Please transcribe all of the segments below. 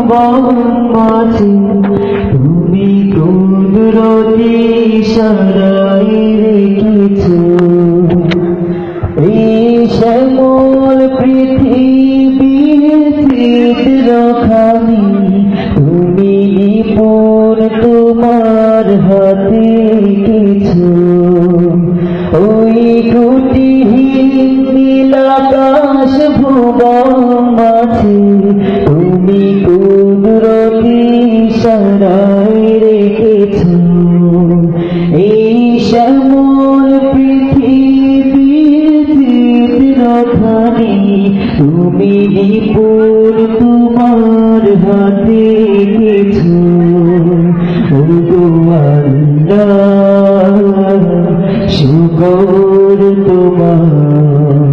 ভুবন মাঝে তুমি কুদরতি ইশারায় রেখেছো এই শ্যামল পৃথিবীর চিত্রখানি তুমি নিপুণ তোমার হাতে এঁকেছো ওই ত্রুটিহীন নীলাকাশ ভুবন মাঝে তুমি কুদরতি ইশারায় রেখেছো এই শ্যামল পৃথিবীর চিত্রখানি তুমি নিপুণ তোমার হাতে এঁকেছো ওগো আল্লাহ শুকর তোমার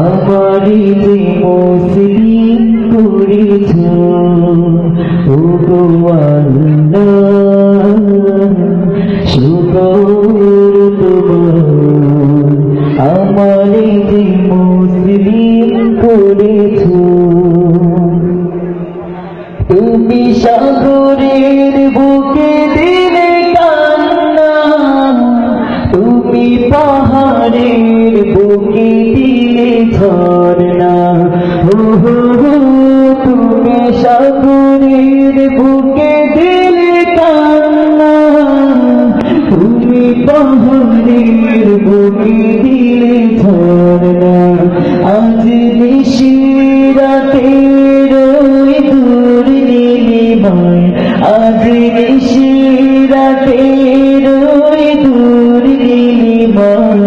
আমারই যে মুসলিম করেছো ওগো আল্লাহ শুকর তোমার আমারই যে মুসলিম করেছো তুমি সাগরের বুকে দিলে কান্না তুমি পাহাড়ের বুকে দিলে ঝর্ণা তুমি সাগরের বুকে দিলে কান্না তুমি পাহাড়ের বুকে দিলে ঝর্ণা আজ নিশিরাতের ওই দূর নীলিমায় আজ নিশিরাতের ওই দূর নীলিমায়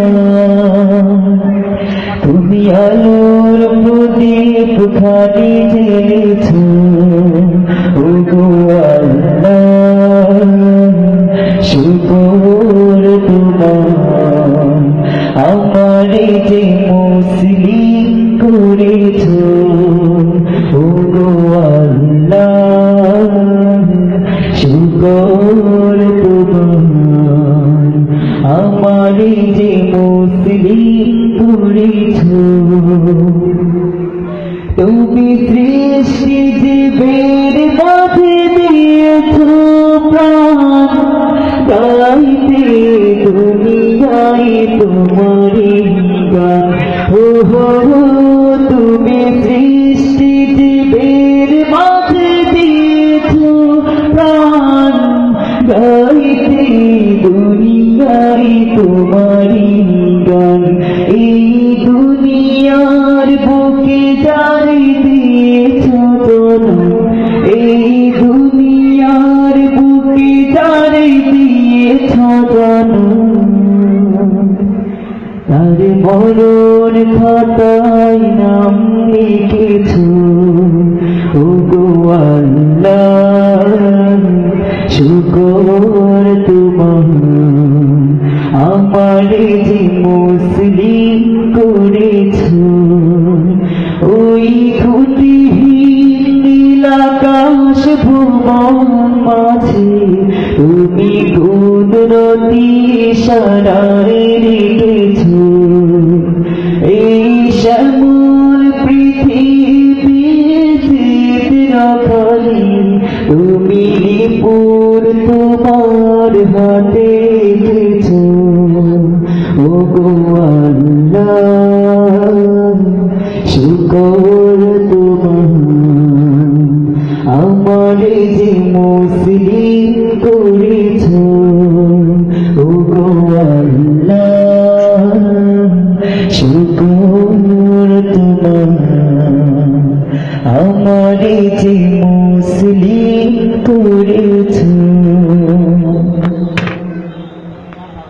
তুমি আলোর প্রদীপ খানি জ্বেলেছো ওগো আল্লাহ শুকর তোমার আমারে যে মুসলিম করেছো ওগো আল্লাহ শুকর তোমার আমারে যে মুসলিম করেছো তুমি সৃষ্টি জীবের মাঝে দিয়েছো প্রাণ গাইতে দুনিয়ায় তোমারি গান তুমি সৃষ্টি জীবের মাঝে দিয়েছো প্রাণ গাইতে দুনিয়ায় তোমারি গান এই দুনিয়ার বুকে যাই দিয়েছো জনম এই দুনিয়ার বুকে যাই দিয়েছো জনম তার মরণ খাতায় নাম লিখেছো ওগো আল্লাহ শুকর তোমার আমারে যে মুসলিম করেছো ওই ত্রুটিহীন নীলাকাশ ভুবন মাঝে তুমি কুদরতি ইশারায় রেখেছো এই শ্যামল পৃথিবীর চিত্রখানি তুমি নিপুণ তোমার হাতে এঁকেছো ওগো আল্লাহ শুকর তোমার আমারে যে মুসলিম করেছো ওগো আল্লাহ শুকর তোমার আমারে যে মুসলিম